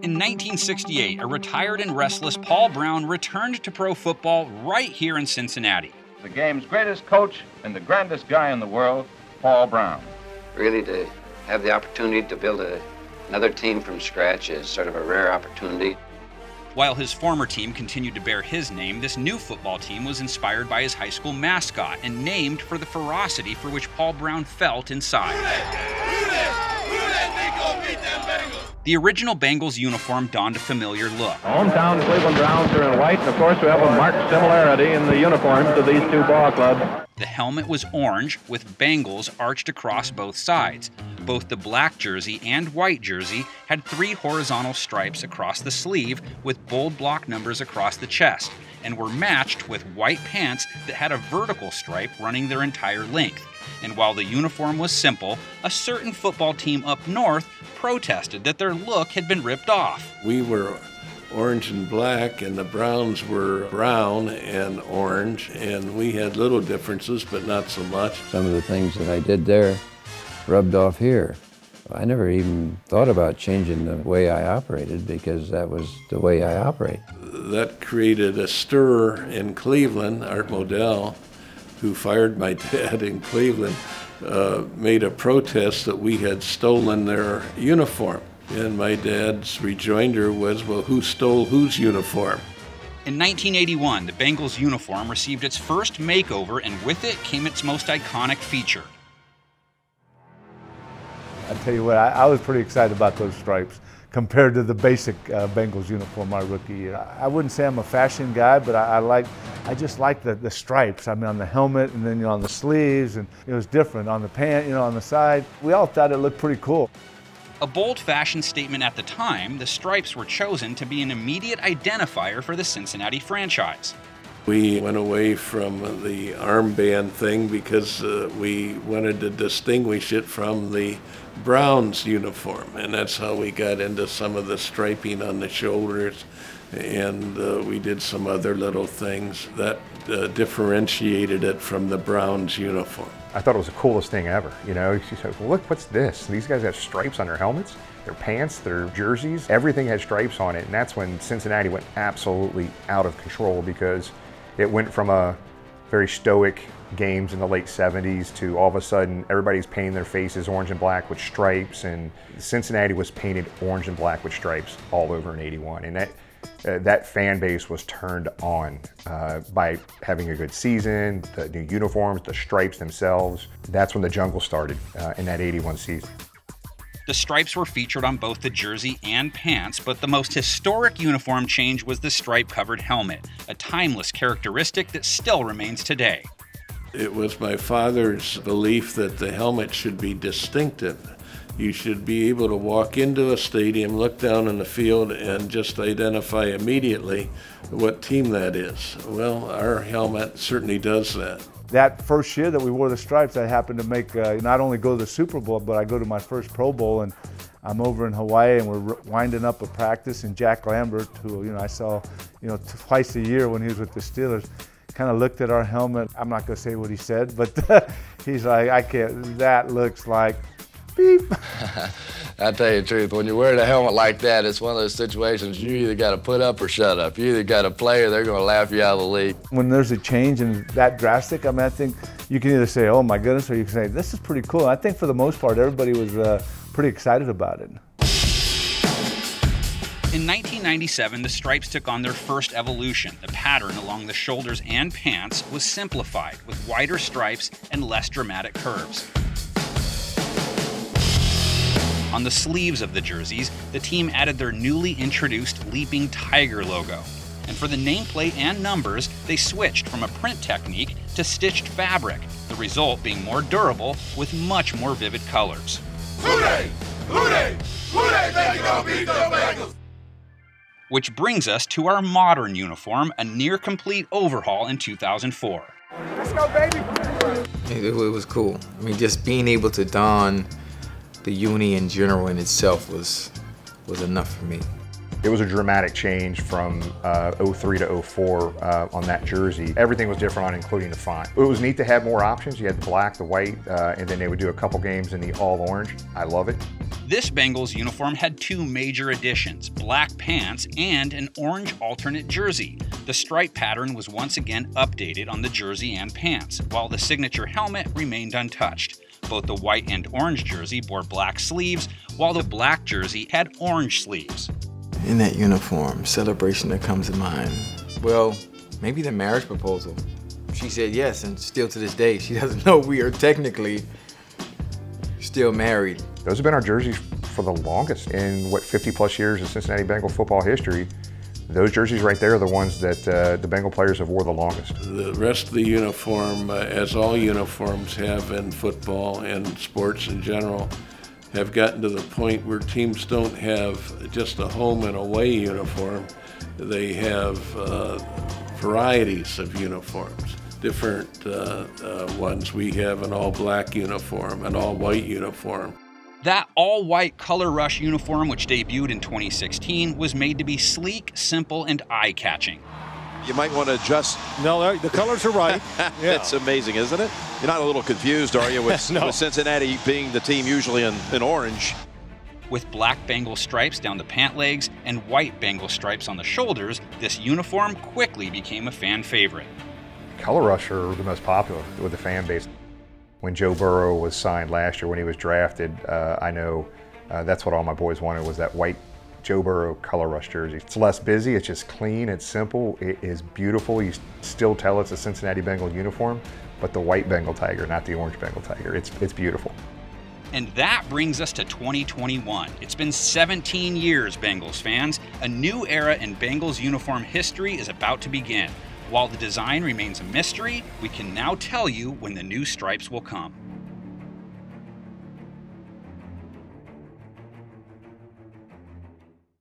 In 1968, a retired and restless Paul Brown returned to pro football right here in Cincinnati. The game's greatest coach and the grandest guy in the world, Paul Brown. Really, to have the opportunity to build another team from scratch is sort of a rare opportunity. While his former team continued to bear his name, this new football team was inspired by his high school mascot and named for the ferocity for which Paul Brown felt inside. The original Bengals uniform donned a familiar look. Hometown Cleveland Browns are in white, and of course we have a marked similarity in the uniforms of these two ball clubs. The helmet was orange, with Bengals arched across both sides. Both the black jersey and white jersey had 3 horizontal stripes across the sleeve with bold block numbers across the chest, and were matched with white pants that had a vertical stripe running their entire length. And while the uniform was simple, a certain football team up north protested that their look had been ripped off. We were orange and black, and the Browns were brown and orange, and we had little differences, but not so much. Some of the things that I did there rubbed off here. I never even thought about changing the way I operated because that was the way I operate. That created a stir in Cleveland. Art Modell, who fired my dad in Cleveland, made a protest that we had stolen their uniform. And my dad's rejoinder was, well, who stole whose uniform? In 1981, the Bengals uniform received its first makeover, and with it came its most iconic feature. I tell you what, I was pretty excited about those stripes compared to the basic Bengals uniform my rookie year. I wouldn't say I'm a fashion guy, but I just like the stripes. I mean, on the helmet, and then on the sleeves, and it was different on the pant, on the side. We all thought it looked pretty cool. A bold fashion statement at the time, the stripes were chosen to be an immediate identifier for the Cincinnati franchise. We went away from the armband thing because we wanted to distinguish it from the Browns uniform, and that's how we got into some of the striping on the shoulders, and we did some other little things that differentiated it from the Browns uniform. I thought it was the coolest thing ever. She said, well, look, what's this? These guys have stripes on their helmets, their pants, their jerseys, everything had stripes on it. And that's when Cincinnati went absolutely out of control, because it went from a very stoic games in the late 70s to all of a sudden everybody's painting their faces orange and black with stripes, and Cincinnati was painted orange and black with stripes all over in '81. And that fan base was turned on by having a good season, the new uniforms, the stripes themselves. That's when the jungle started in that '81 season. The stripes were featured on both the jersey and pants, but the most historic uniform change was the stripe-covered helmet, a timeless characteristic that still remains today. It was my father's belief that the helmet should be distinctive. You should be able to walk into a stadium, look down on the field, and just identify immediately what team that is. Well, our helmet certainly does that. That first year that we wore the stripes, I happened to make not only go to the Super Bowl, but I go to my first Pro Bowl, and I'm over in Hawaii, and we're winding up a practice, and Jack Lambert, who I saw twice a year when he was with the Steelers, kind of looked at our helmet. I'm not going to say what he said, but he's like, I can't, that looks like beep. I tell you the truth, when you're wearing a helmet like that, it's one of those situations you either got to put up or shut up. You either got to play or they're going to laugh you out of the league. When there's a change and that drastic, I think you can either say, oh my goodness, or you can say, this is pretty cool. I think for the most part, everybody was pretty excited about it. In 1997, the stripes took on their first evolution. The pattern along the shoulders and pants was simplified, with wider stripes and less dramatic curves. On the sleeves of the jerseys, the team added their newly introduced Leaping Tiger logo. And for the nameplate and numbers, they switched from a print technique to stitched fabric, the result being more durable with much more vivid colors. Who they think you gonna beat the Bengals? Which brings us to our modern uniform, a near-complete overhaul in 2004. Let's go, baby! It was cool. I mean, just being able to don the uni in general in itself was enough for me. It was a dramatic change from 03 to 04 on that jersey. Everything was different on it, including the font. It was neat to have more options. You had the black, the white, and then they would do a couple games in the all orange. I love it. This Bengals uniform had two major additions, black pants and an orange alternate jersey. The stripe pattern was once again updated on the jersey and pants, while the signature helmet remained untouched. Both the white and orange jersey bore black sleeves, while the black jersey had orange sleeves. In that uniform, celebration that comes to mind. Well, maybe the marriage proposal. She said yes, and still to this day, she doesn't know we are technically still married. Those have been our jerseys for the longest. In what, 50 plus years of Cincinnati Bengal football history, those jerseys right there are the ones that the Bengal players have wore the longest. The rest of the uniform, as all uniforms have in football and sports in general, have gotten to the point where teams don't have just a home and away uniform. They have varieties of uniforms, different ones. We have an all-black uniform, an all-white uniform. That all-white Color Rush uniform, which debuted in 2016, was made to be sleek, simple, and eye-catching. You might want to adjust. No, the colors are right. Yeah. It's amazing, isn't it? You're not a little confused, are you, with, no. with Cincinnati being the team usually in orange? With black Bengal stripes down the pant legs and white Bengal stripes on the shoulders, this uniform quickly became a fan favorite. Color Rush are the most popular with the fan base. When Joe Burrow was signed last year, when he was drafted, I know that's what all my boys wanted, was that white Joe Burrow Color Rush jersey. It's less busy, it's just clean, it's simple, it is beautiful. You still tell it's a Cincinnati Bengal uniform, but the white Bengal Tiger, not the orange Bengal Tiger. It's beautiful. And that brings us to 2021. It's been 17 years, Bengals fans. A new era in Bengals uniform history is about to begin. While the design remains a mystery, we can now tell you when the new stripes will come.